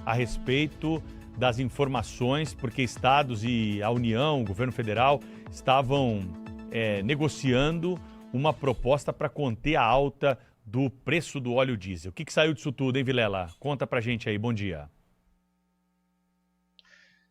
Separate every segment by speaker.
Speaker 1: a respeito das informações, porque estados e a União, o governo federal, estavam negociando uma proposta para conter a alta do preço do óleo diesel. O que saiu disso tudo, hein, Vilela? Conta pra gente aí, bom dia.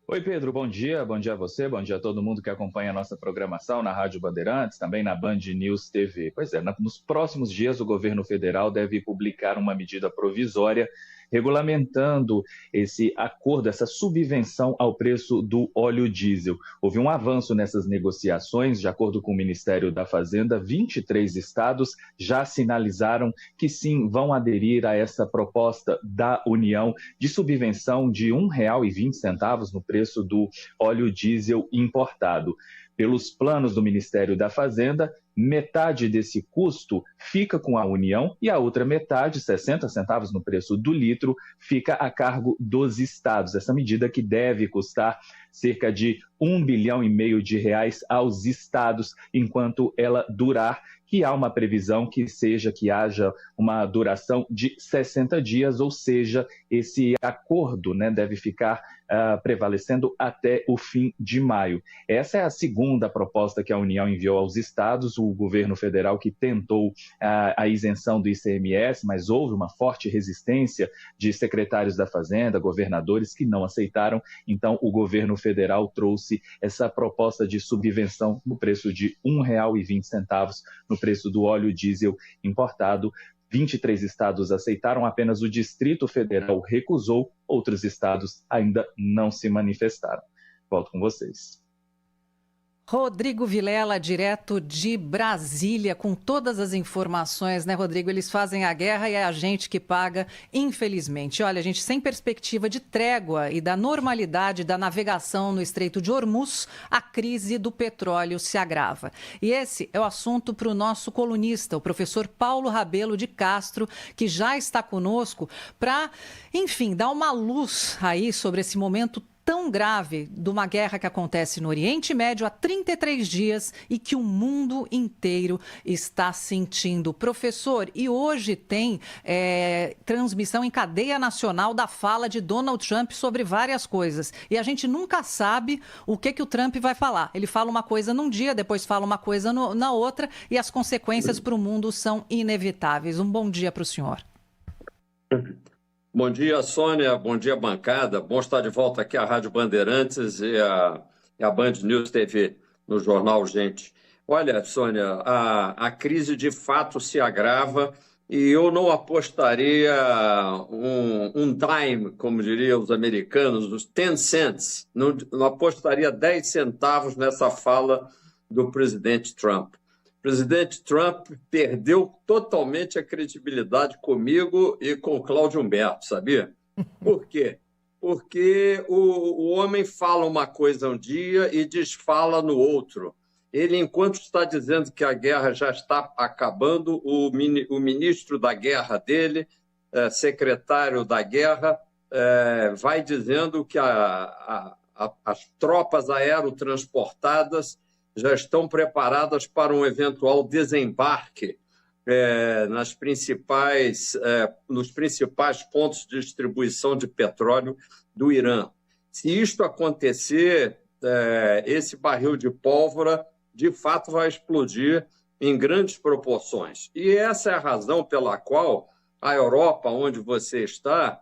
Speaker 2: Oi, Pedro, bom dia a você, bom dia a todo mundo que acompanha a nossa programação na Rádio Bandeirantes, também na Band News TV. Pois é, nos próximos dias o governo federal deve publicar uma medida provisória regulamentando esse acordo, essa subvenção ao preço do óleo diesel. Houve um avanço nessas negociações, de acordo com o Ministério da Fazenda, 23 estados já sinalizaram que sim, vão aderir a essa proposta da União de subvenção de R$ 1,20 no preço do óleo diesel importado. Pelos planos do Ministério da Fazenda, metade desse custo fica com a União e a outra metade, 60 centavos no preço do litro, fica a cargo dos estados. Essa medida que deve custar cerca de R$ 1,5 bilhão aos estados enquanto ela durar, que há uma previsão que haja uma duração de 60 dias, ou seja, esse acordo deve ficar prevalecendo até o fim de maio. Essa é a segunda proposta que a União enviou aos estados, o governo federal que tentou a isenção do ICMS, mas houve uma forte resistência de secretários da Fazenda, governadores que não aceitaram, então o governo federal trouxe essa proposta de subvenção no preço de R$ 1,20 no preço do óleo diesel importado. 23 estados aceitaram, apenas o Distrito Federal recusou, outros estados ainda não se manifestaram. Volto com vocês.
Speaker 3: Rodrigo Vilela, direto de Brasília, com todas as informações, né, Rodrigo? Eles fazem a guerra e é a gente que paga, infelizmente. Olha, gente, sem perspectiva de trégua e da normalidade da navegação no Estreito de Hormuz, a crise do petróleo se agrava. E esse é o assunto para o nosso colunista, o professor Paulo Rabelo de Castro, que já está conosco para, enfim, dar uma luz aí sobre esse momento tão grave de uma guerra que acontece no Oriente Médio há 33 dias e que o mundo inteiro está sentindo. Professor, e hoje tem transmissão em cadeia nacional da fala de Donald Trump sobre várias coisas. E a gente nunca sabe o que o Trump vai falar. Ele fala uma coisa num dia, depois fala uma coisa na outra e as consequências para o mundo são inevitáveis. Um bom dia para o senhor.
Speaker 4: Bom dia, Sônia. Bom dia, bancada. Bom estar de volta aqui à Rádio Bandeirantes e a Band News TV, no Jornal Gente. Olha, Sônia, a crise de fato se agrava e eu não apostaria um dime, como diriam os americanos, os 10 cents, não apostaria 10 centavos nessa fala do presidente Trump. O presidente Trump perdeu totalmente a credibilidade comigo e com Cláudio Humberto, sabia? Por quê? Porque o homem fala uma coisa um dia e desfala no outro. Ele, enquanto está dizendo que a guerra já está acabando, o ministro da guerra dele, secretário da guerra, vai dizendo que as tropas aerotransportadas já estão preparadas para um eventual desembarque nos principais pontos de distribuição de petróleo do Irã. Se isto acontecer, esse barril de pólvora, de fato, vai explodir em grandes proporções. E essa é a razão pela qual a Europa, onde você está,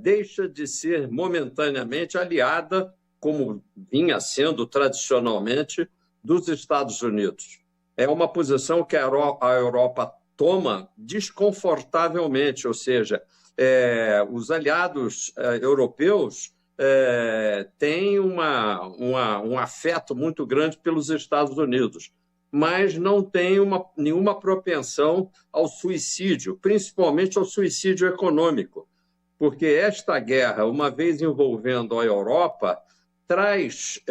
Speaker 4: deixa de ser momentaneamente aliada, como vinha sendo tradicionalmente, dos Estados Unidos. É uma posição que a Europa toma desconfortavelmente, ou seja, os aliados europeus têm um afeto muito grande pelos Estados Unidos, mas não têm nenhuma propensão ao suicídio, principalmente ao suicídio econômico, porque esta guerra, uma vez envolvendo a Europa, traz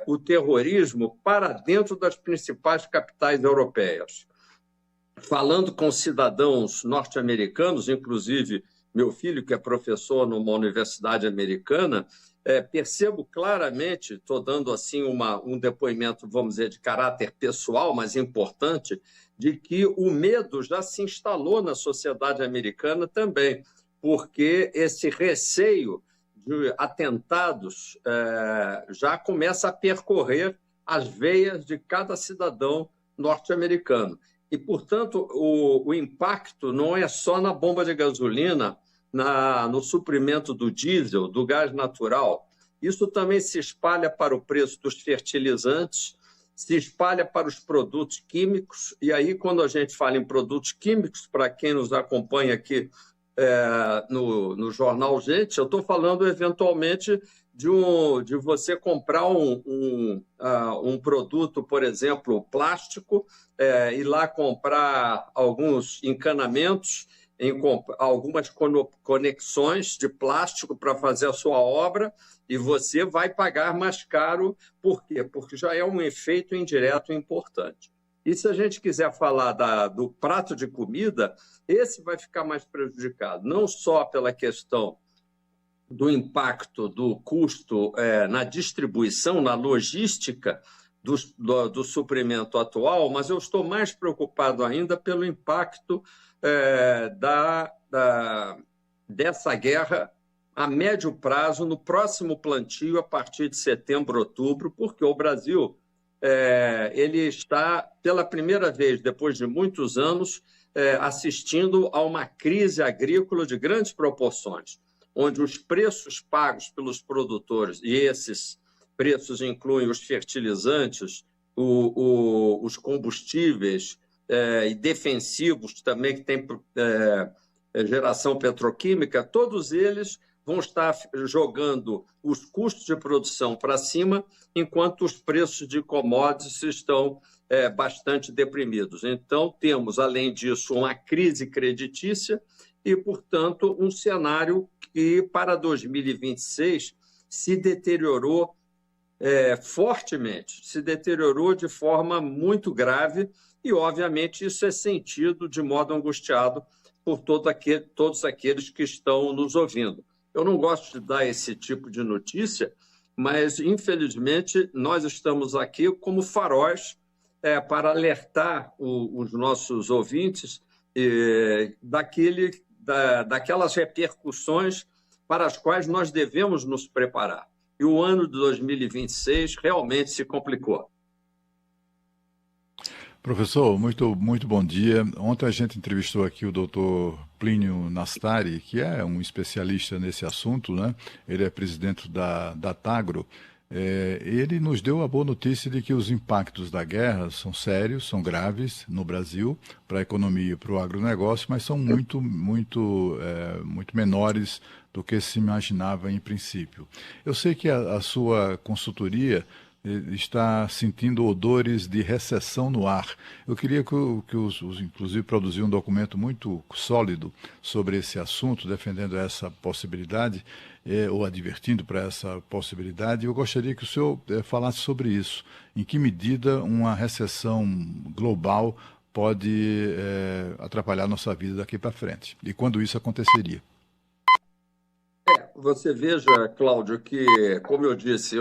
Speaker 4: o terrorismo para dentro das principais capitais europeias. Falando com cidadãos norte-americanos, inclusive meu filho, que é professor numa universidade americana, percebo claramente, estou dando assim um depoimento, vamos dizer, de caráter pessoal, mas importante, de que o medo já se instalou na sociedade americana também, porque esse receio de atentados já começa a percorrer as veias de cada cidadão norte-americano. E, portanto, o impacto não é só na bomba de gasolina, no suprimento do diesel, do gás natural. Isso também se espalha para o preço dos fertilizantes, se espalha para os produtos químicos. E aí, quando a gente fala em produtos químicos, para quem nos acompanha aqui no Jornal Gente, eu estou falando, eventualmente, de você comprar um produto, por exemplo, plástico, ir lá comprar alguns encanamentos, algumas conexões de plástico para fazer a sua obra, e você vai pagar mais caro. Por quê? Porque já é um efeito indireto importante. E se a gente quiser falar do prato de comida, esse vai ficar mais prejudicado, não só pela questão do impacto do custo na distribuição, na logística do suprimento atual, mas eu estou mais preocupado ainda pelo impacto dessa guerra a médio prazo, no próximo plantio, a partir de setembro, outubro, porque o Brasil ele está, pela primeira vez, depois de muitos anos, assistindo a uma crise agrícola de grandes proporções, onde os preços pagos pelos produtores, e esses preços incluem os fertilizantes, os combustíveis e defensivos também, que tem geração petroquímica, todos eles vão estar jogando os custos de produção para cima, enquanto os preços de commodities estão bastante deprimidos. Então, temos, além disso, uma crise creditícia e, portanto, um cenário que, para 2026, se deteriorou fortemente, se deteriorou de forma muito grave e, obviamente, isso é sentido de modo angustiado por todos aqueles que estão nos ouvindo. Eu não gosto de dar esse tipo de notícia, mas, infelizmente, nós estamos aqui como faróis para alertar os nossos ouvintes daquelas repercussões para as quais nós devemos nos preparar. E o ano de 2026 realmente se complicou.
Speaker 5: Professor, muito bom dia. Ontem a gente entrevistou aqui o doutor Plínio Nastari, que é um especialista nesse assunto, né? Ele é presidente da Tagro. Ele nos deu a boa notícia de que os impactos da guerra são sérios, são graves no Brasil, para a economia e para o agronegócio, mas são muito menores do que se imaginava em princípio. Eu sei que a sua consultoria está sentindo odores de recessão no ar. Eu queria inclusive, produzir um documento muito sólido sobre esse assunto, defendendo essa possibilidade, ou advertindo para essa possibilidade. Eu gostaria que o senhor falasse sobre isso. Em que medida uma recessão global pode atrapalhar nossa vida daqui para frente? E quando isso aconteceria?
Speaker 4: Você veja, Cláudio, que, como eu disse,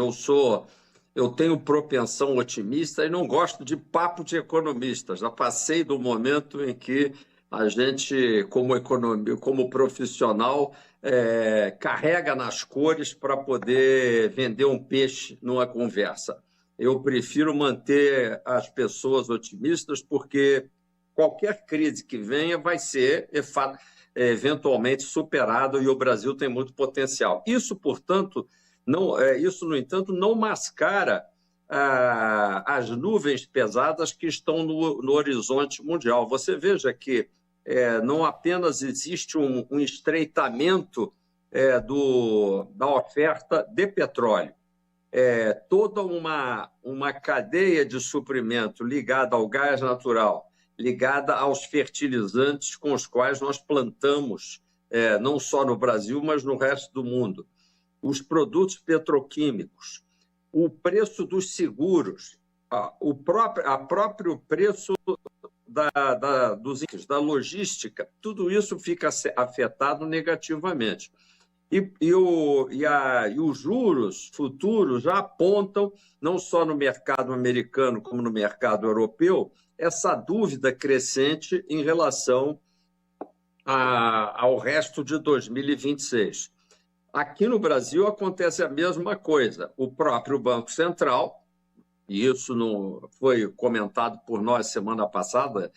Speaker 4: eu tenho propensão otimista e não gosto de papo de economista. Já passei do momento em que a gente, como profissional, carrega nas cores para poder vender um peixe numa conversa. Eu prefiro manter as pessoas otimistas, porque qualquer crise que venha vai ser eventualmente superado e o Brasil tem muito potencial. Isso, portanto, no entanto, não mascara as nuvens pesadas que estão no horizonte mundial. Você veja que não apenas existe um estreitamento da oferta de petróleo, toda uma cadeia de suprimento ligada ao gás natural, ligada aos fertilizantes com os quais nós plantamos, não só no Brasil, mas no resto do mundo. Os produtos petroquímicos, o preço dos seguros, o próprio preço da logística, tudo isso fica afetado negativamente. E os juros futuros já apontam, não só no mercado americano como no mercado europeu, essa dúvida crescente em relação ao resto de 2026. Aqui no Brasil acontece a mesma coisa. O próprio Banco Central, e isso não foi comentado por nós semana passada,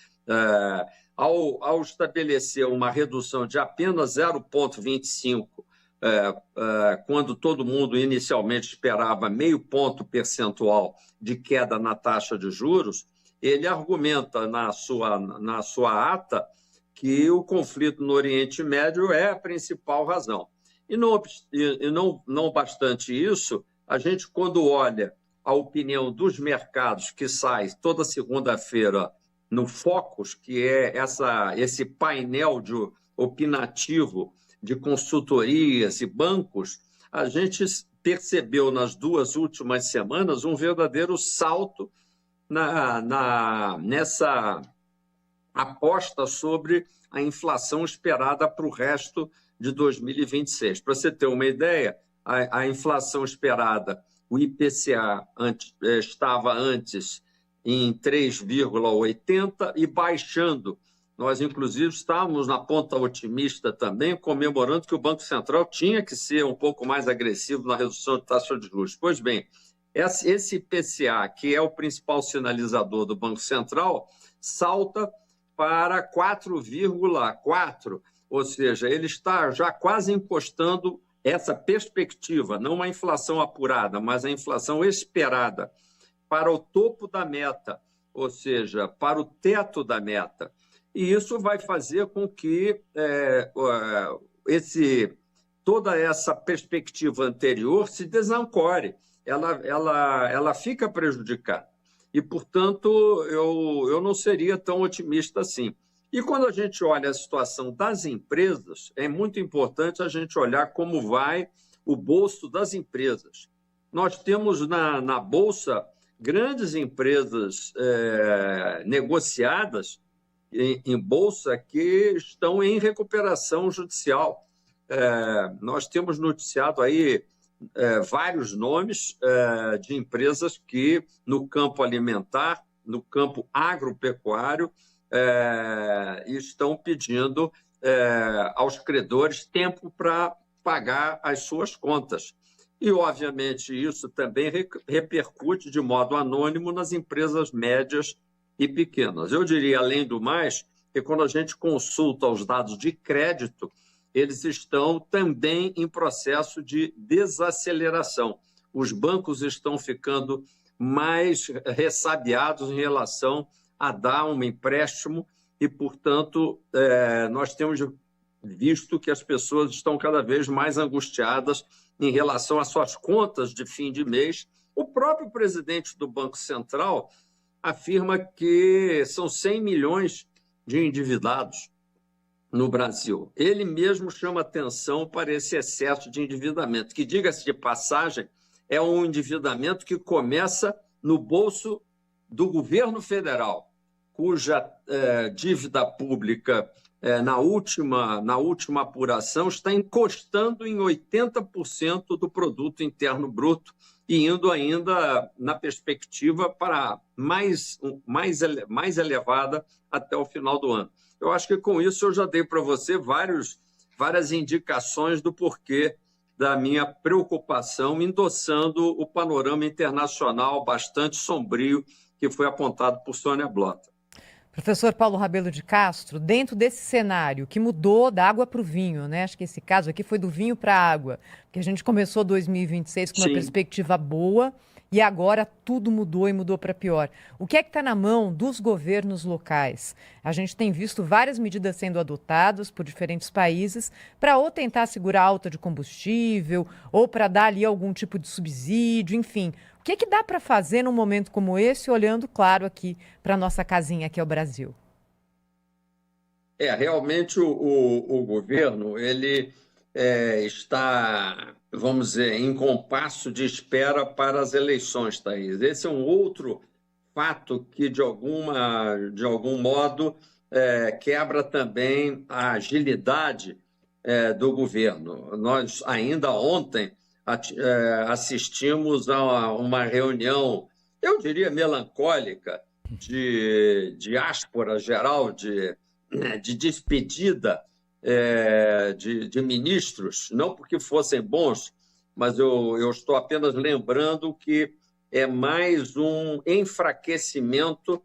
Speaker 4: ao estabelecer uma redução de apenas 0,25, quando todo mundo inicialmente esperava 0,5 ponto percentual de queda na taxa de juros, ele argumenta na sua ata que o conflito no Oriente Médio é a principal razão. E não bastante isso, a gente, quando olha a opinião dos mercados, que sai toda segunda-feira no Focus, que é esse painel opinativo de consultorias e bancos, a gente percebeu nas 2 últimas semanas um verdadeiro salto nessa aposta sobre a inflação esperada para o resto de 2026. Para você ter uma ideia, a inflação esperada, o IPCA estava antes em 3,80 e baixando. Nós, inclusive, estávamos na ponta otimista também, comemorando que o Banco Central tinha que ser um pouco mais agressivo na redução de taxa de juros. Pois bem, esse IPCA, que é o principal sinalizador do Banco Central, salta para 4,4, ou seja, ele está já quase encostando essa perspectiva, não uma inflação apurada, mas a inflação esperada, para o topo da meta, ou seja, para o teto da meta. E isso vai fazer com que toda essa perspectiva anterior se desancore, ela fica prejudicada. E, portanto, eu não seria tão otimista assim. E quando a gente olha a situação das empresas, é muito importante a gente olhar como vai o bolso das empresas. Nós temos na Bolsa grandes empresas negociadas em Bolsa que estão em recuperação judicial. Nós temos noticiado aí vários nomes de empresas que, no campo alimentar, no campo agropecuário, estão pedindo aos credores tempo para pagar as suas contas. E, obviamente, isso também repercute de modo anônimo nas empresas médias e pequenas. Eu diria, além do mais, que quando a gente consulta os dados de crédito, eles estão também em processo de desaceleração. Os bancos estão ficando mais ressabiados em relação a dar um empréstimo e, portanto, nós temos visto que as pessoas estão cada vez mais angustiadas em relação às suas contas de fim de mês. O próprio presidente do Banco Central afirma que são 100 milhões de endividados no Brasil. Ele mesmo chama atenção para esse excesso de endividamento, que, diga-se de passagem, é um endividamento que começa no bolso do governo federal, cuja dívida pública, na última apuração, está encostando em 80% do produto interno bruto e indo ainda na perspectiva para mais elevada até o final do ano. Eu acho que com isso eu já dei para você várias indicações do porquê da minha preocupação, endossando o panorama internacional bastante sombrio que foi apontado por Sônia Blota.
Speaker 6: Professor Paulo Rabelo de Castro, dentro desse cenário que mudou da água para o vinho, né? Acho que esse caso aqui foi do vinho para a água, porque a gente começou 2026 com uma perspectiva boa e agora tudo mudou e mudou para pior. O que é que está na mão dos governos locais? A gente tem visto várias medidas sendo adotadas por diferentes países para ou tentar segurar a alta de combustível ou para dar ali algum tipo de subsídio, enfim. O que é que dá para fazer num momento como esse, olhando, claro, aqui para a nossa casinha, que é o Brasil?
Speaker 4: Realmente o governo ele está, vamos dizer, em compasso de espera para as eleições, Thaís. Esse é um outro fato que, de algum modo, quebra também a agilidade do governo. Nós, ainda ontem, assistimos a uma reunião, eu diria, melancólica, de diáspora geral, de despedida de ministros, não porque fossem bons, mas eu estou apenas lembrando que é mais um enfraquecimento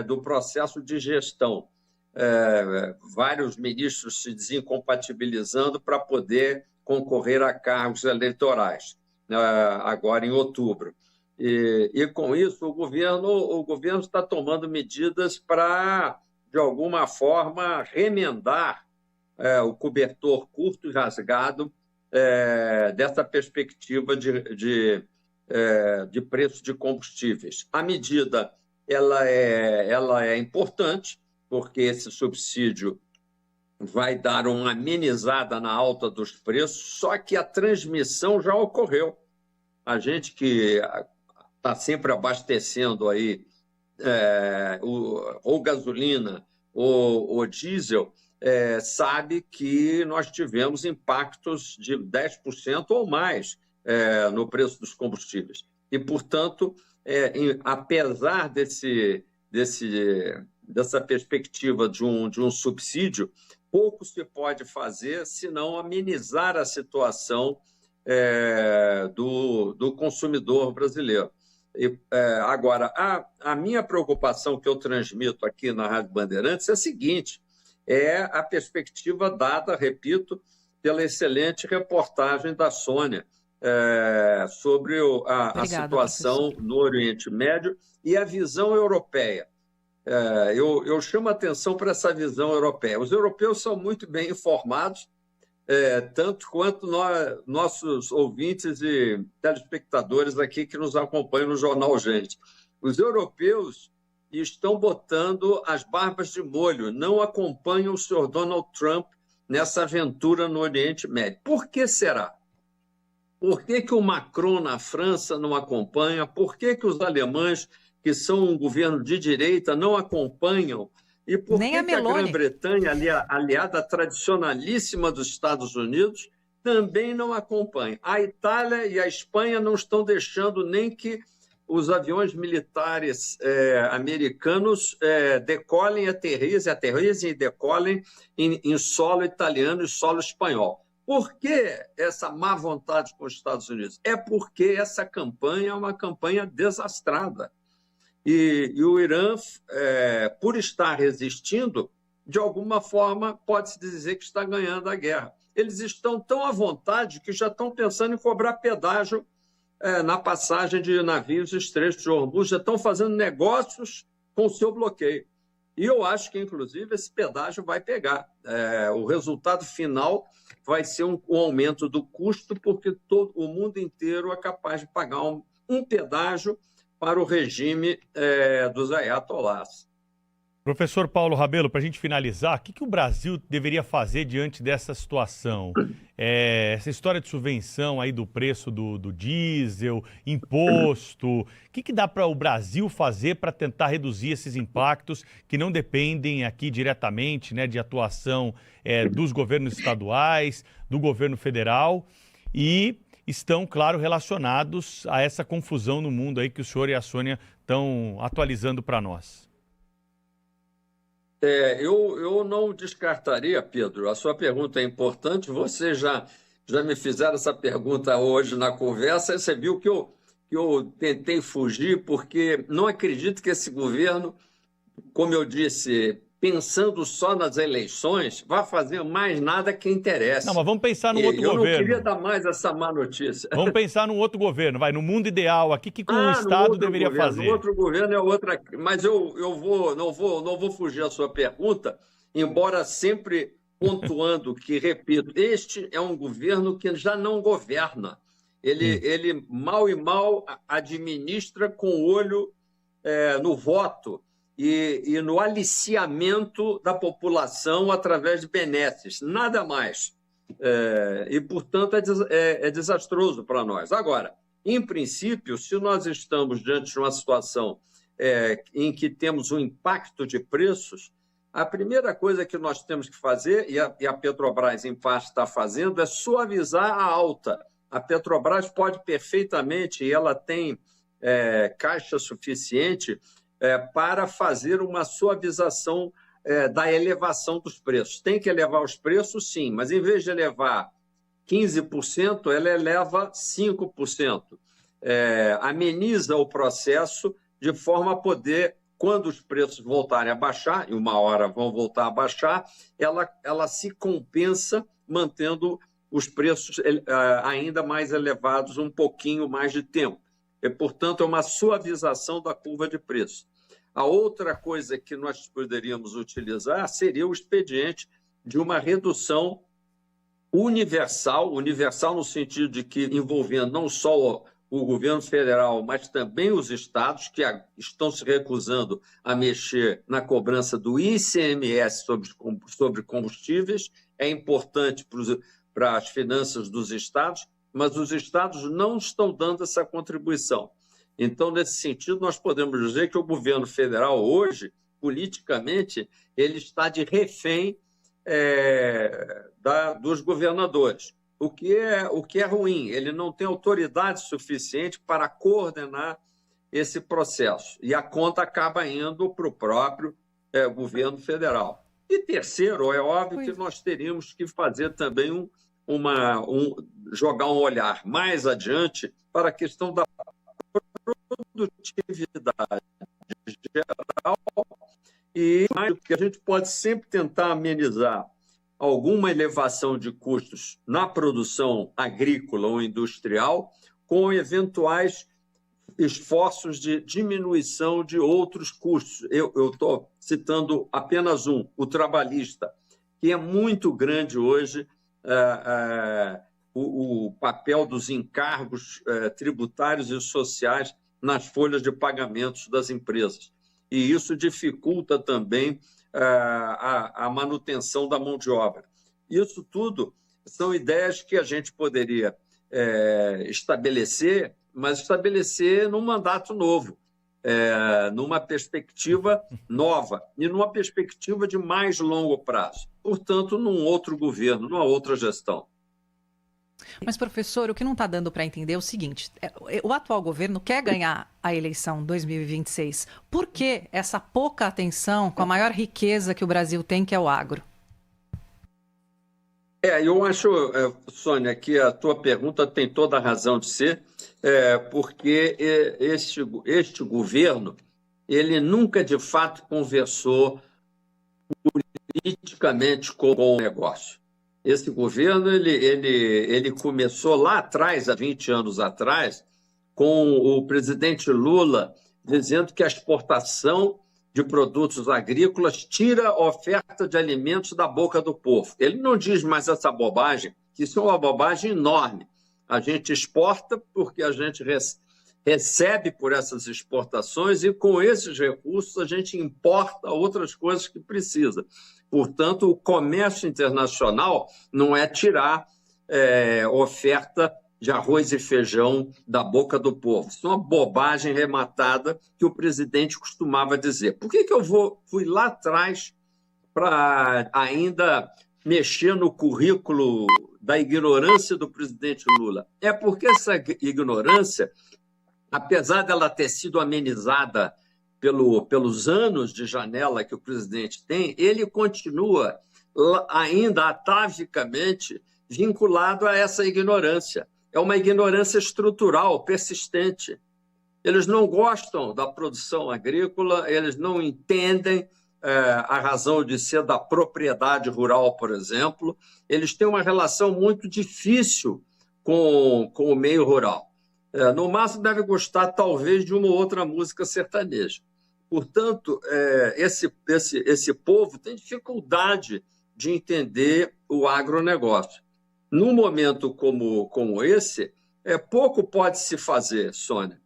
Speaker 4: do processo de gestão. Vários ministros se desincompatibilizando para poder concorrer a cargos eleitorais, agora em outubro. E com isso, o governo está tomando medidas para, de alguma forma, remendar o cobertor curto e rasgado dessa perspectiva de preço de combustíveis. A medida ela é importante, porque esse subsídio vai dar uma amenizada na alta dos preços, só que a transmissão já ocorreu. A gente que está sempre abastecendo aí ou gasolina ou diesel, sabe que nós tivemos impactos de 10% ou mais no preço dos combustíveis. E, portanto, apesar dessa perspectiva de um subsídio, pouco se pode fazer senão amenizar a situação do consumidor brasileiro. Agora, a minha preocupação que eu transmito aqui na Rádio Bandeirantes é a seguinte: é a perspectiva dada, repito, pela excelente reportagem da Sônia sobre a situação no Oriente Médio e a visão europeia. Eu chamo a atenção para essa visão europeia. Os europeus são muito bem informados, tanto quanto nossos ouvintes e telespectadores aqui que nos acompanham no Jornal Gente. Os europeus estão botando as barbas de molho, não acompanham o senhor Donald Trump nessa aventura no Oriente Médio. Por que será? Por que o Macron na França não acompanha? Por que os alemães, que são um governo de direita, não acompanham? E por que a Grã-Bretanha, aliada tradicionalíssima dos Estados Unidos, também não acompanha? A Itália e a Espanha não estão deixando nem que os aviões militares americanos decolem, aterrissem e decolem em solo italiano e solo espanhol. Por que essa má vontade com os Estados Unidos? É porque essa campanha é uma campanha desastrada. E o Irã, por estar resistindo, de alguma forma, pode-se dizer que está ganhando a guerra. Eles estão tão à vontade que já estão pensando em cobrar pedágio na passagem de navios do Estreito de Hormuz, já estão fazendo negócios com o seu bloqueio. E eu acho que, inclusive, esse pedágio vai pegar. O resultado final vai ser um aumento do custo, porque todo o mundo inteiro é capaz de pagar um pedágio para o regime dos ayatollahs.
Speaker 1: Professor Paulo Rabelo, para a gente finalizar, o que o Brasil deveria fazer diante dessa situação? Essa história de subvenção aí do preço do diesel, imposto, o que dá para o Brasil fazer para tentar reduzir esses impactos que não dependem aqui diretamente, né, de atuação dos governos estaduais, do governo federal e estão, claro, relacionados a essa confusão no mundo aí que o senhor e a Sônia estão atualizando para nós?
Speaker 4: Eu não descartaria, Pedro, a sua pergunta é importante, você já me fizeram essa pergunta hoje na conversa, e você viu que eu tentei fugir, porque não acredito que esse governo, como eu disse, pensando só nas eleições, vai fazer mais nada que interessa.
Speaker 1: Não, mas vamos pensar num outro governo.
Speaker 4: Eu não queria dar mais essa má notícia.
Speaker 1: Vamos pensar num outro governo, no mundo ideal, aqui que o Estado deveria fazer.
Speaker 4: No outro governo é outra... Mas eu não vou fugir à sua pergunta, embora sempre pontuando que, repito, este é um governo que já não governa. Ele mal e mal administra com o olho no voto, e no aliciamento da população através de benesses, nada mais. E, portanto, é desastroso para nós. Agora, em princípio, se nós estamos diante de uma situação em que temos um impacto de preços, a primeira coisa que nós temos que fazer, e a Petrobras, em parte, está fazendo, é suavizar a alta. A Petrobras pode perfeitamente, e ela tem caixa suficiente, para fazer uma suavização da elevação dos preços. Tem que elevar os preços, sim, mas em vez de elevar 15%, ela eleva 5%. Ameniza o processo de forma a poder, quando os preços voltarem a baixar, e uma hora vão voltar a baixar, ela se compensa mantendo os preços ainda mais elevados um pouquinho mais de tempo. Portanto, é uma suavização da curva de preço. A outra coisa que nós poderíamos utilizar seria o expediente de uma redução universal no sentido de que envolvendo não só o governo federal, mas também os estados que estão se recusando a mexer na cobrança do ICMS sobre combustíveis. É importante para as finanças dos estados, mas os estados não estão dando essa contribuição. Então, nesse sentido, nós podemos dizer que o governo federal hoje, politicamente, ele está de refém dos governadores, o que é ruim. Ele não tem autoridade suficiente para coordenar esse processo, e a conta acaba indo para o próprio governo federal. E terceiro, é óbvio que nós teríamos que fazer também jogar um olhar mais adiante para a questão da produtividade geral, e que a gente pode sempre tentar amenizar alguma elevação de custos na produção agrícola ou industrial com eventuais esforços de diminuição de outros custos. Eu estou citando apenas o trabalhista, que é muito grande hoje o papel dos encargos tributários e sociais nas folhas de pagamentos das empresas. E isso dificulta também a manutenção da mão de obra. Isso tudo são ideias que a gente poderia estabelecer, mas estabelecer num mandato novo, numa perspectiva nova e numa perspectiva de mais longo prazo. Portanto, num outro governo, numa outra gestão.
Speaker 3: Mas, professor, o que não está dando para entender é o seguinte: o atual governo quer ganhar a eleição 2026. Por que essa pouca atenção com a maior riqueza que o Brasil tem, que é o agro?
Speaker 4: Eu acho, Sônia, que a tua pergunta tem toda a razão de ser, porque este governo ele nunca, de fato, conversou politicamente com o negócio. Esse governo ele começou lá atrás, há 20 anos atrás, com o presidente Lula dizendo que a exportação de produtos agrícolas tira a oferta de alimentos da boca do povo. Ele não diz mais essa bobagem, que isso é uma bobagem enorme. A gente exporta porque a gente recebe por essas exportações e, com esses recursos, a gente importa outras coisas que precisa. Portanto, o comércio internacional não é tirar oferta de arroz e feijão da boca do povo. Isso é uma bobagem rematada que o presidente costumava dizer. Por que eu fui lá atrás para ainda mexer no currículo da ignorância do presidente Lula? É porque essa ignorância, apesar dela ter sido amenizada pelos anos de janela que o presidente tem, ele continua ainda atavicamente vinculado a essa ignorância. É uma ignorância estrutural, persistente. Eles não gostam da produção agrícola, eles não entendem a razão de ser da propriedade rural, por exemplo. Eles têm uma relação muito difícil com o meio rural. No máximo, deve gostar, talvez, de uma outra música sertaneja. Portanto, esse povo tem dificuldade de entender o agronegócio. Num momento como esse, pouco pode se fazer, Sônia.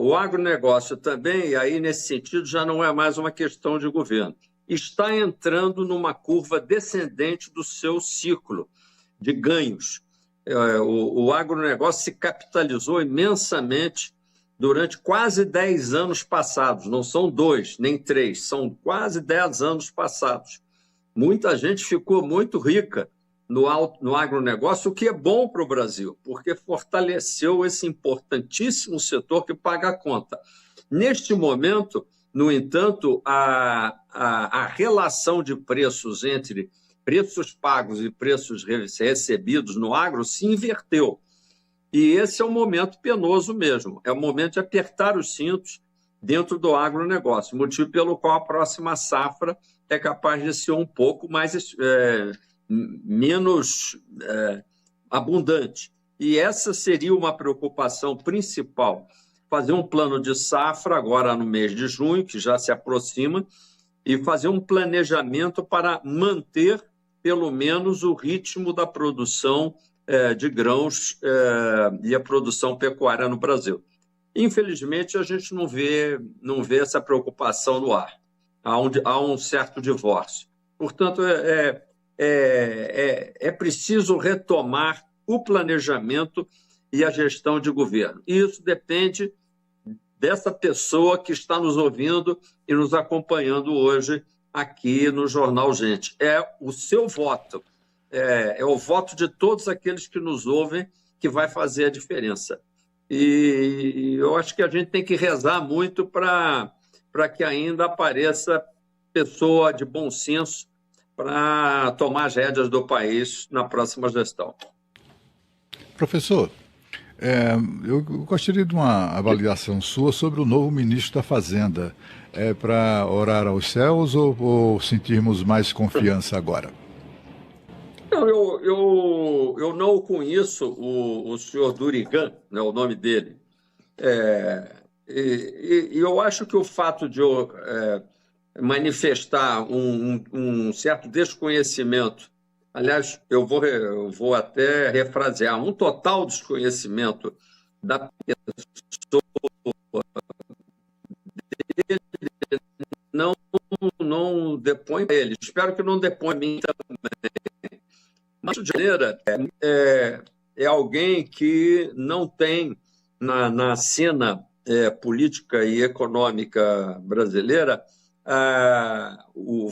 Speaker 4: O agronegócio também, e aí, nesse sentido, já não é mais uma questão de governo. Está entrando numa curva descendente do seu ciclo de ganhos. O agronegócio se capitalizou imensamente durante quase 10 anos passados. Não são 2, nem 3, são quase 10 anos passados. Muita gente ficou muito rica no agronegócio, o que é bom para o Brasil, porque fortaleceu esse importantíssimo setor que paga a conta. Neste momento, No entanto, a relação de preços entre preços pagos e preços recebidos no agro se inverteu. E esse é um momento penoso mesmo, é o momento de apertar os cintos dentro do agronegócio, motivo pelo qual a próxima safra é capaz de ser um pouco menos abundante. E essa seria uma preocupação principal, fazer um plano de safra agora no mês de junho, que já se aproxima, e fazer um planejamento para manter pelo menos o ritmo da produção de grãos e a produção pecuária no Brasil. Infelizmente, a gente não vê essa preocupação no ar. Há um certo divórcio. Portanto, é preciso retomar o planejamento e a gestão de governo. E isso depende dessa pessoa que está nos ouvindo e nos acompanhando hoje aqui no Jornal Gente. É o seu voto, é o voto de todos aqueles que nos ouvem que vai fazer a diferença. E eu acho que a gente tem que rezar muito para que ainda apareça pessoa de bom senso para tomar as rédeas do país na próxima gestão.
Speaker 5: Professor, eu gostaria de uma avaliação sua sobre o novo ministro da Fazenda. É para orar aos céus ou sentirmos mais confiança agora?
Speaker 4: Não, eu não o conheço, o senhor Durigan, né, o nome dele. E eu acho que o fato de eu manifestar um certo desconhecimento, aliás, eu vou até refrasear, um total desconhecimento da pessoa dele, não depõe a ele. Espero que não deponha a mim também. Mas, de maneira, é alguém que não tem na cena política e econômica brasileira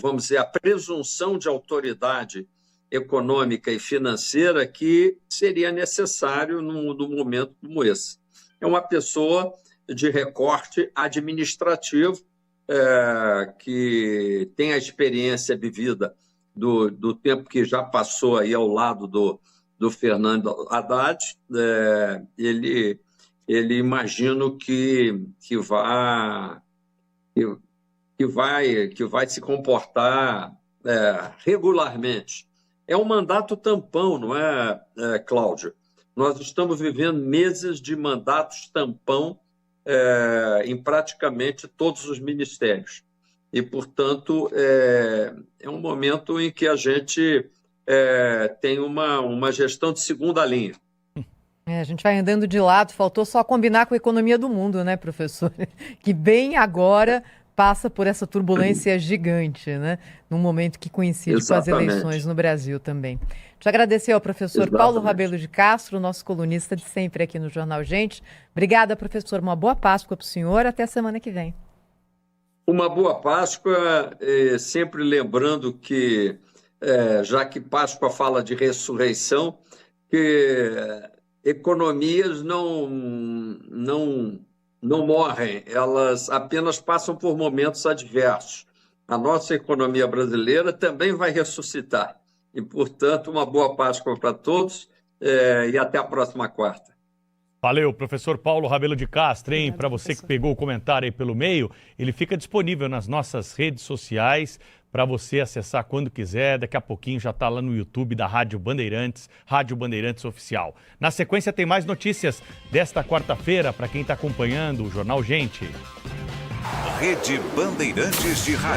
Speaker 4: vamos dizer, a presunção de autoridade econômica e financeira que seria necessário num momento como esse. É uma pessoa de recorte administrativo que tem a experiência vivida do tempo que já passou aí ao lado do Fernando Haddad. Ele imagino que vai se comportar regularmente. É um mandato tampão, não é, Cláudio? Nós estamos vivendo meses de mandatos tampão em praticamente todos os ministérios. E, portanto, é um momento em que a gente tem uma gestão de segunda linha.
Speaker 6: A gente vai andando de lado, faltou só combinar com a economia do mundo, né, professor? Que bem agora passa por essa turbulência gigante, né? Num momento que coincide com as eleições no Brasil também. Te agradecer ao professor Paulo Rabelo de Castro, nosso colunista de sempre aqui no Jornal Gente. Obrigada, professor. Uma boa Páscoa para o senhor. Até a semana que vem.
Speaker 4: Uma boa Páscoa, sempre lembrando que, já que Páscoa fala de ressurreição, que economias não morrem, elas apenas passam por momentos adversos. A nossa economia brasileira também vai ressuscitar. E, portanto, uma boa Páscoa para todos e até a próxima quarta.
Speaker 1: Valeu, professor Paulo Rabelo de Castro, hein? Para você que pegou o comentário aí pelo meio, ele fica disponível nas nossas redes sociais para você acessar quando quiser. Daqui a pouquinho já está lá no YouTube da Rádio Bandeirantes Oficial. Na sequência tem mais notícias desta quarta-feira para quem está acompanhando o Jornal Gente.
Speaker 7: Rede Bandeirantes de Rádio.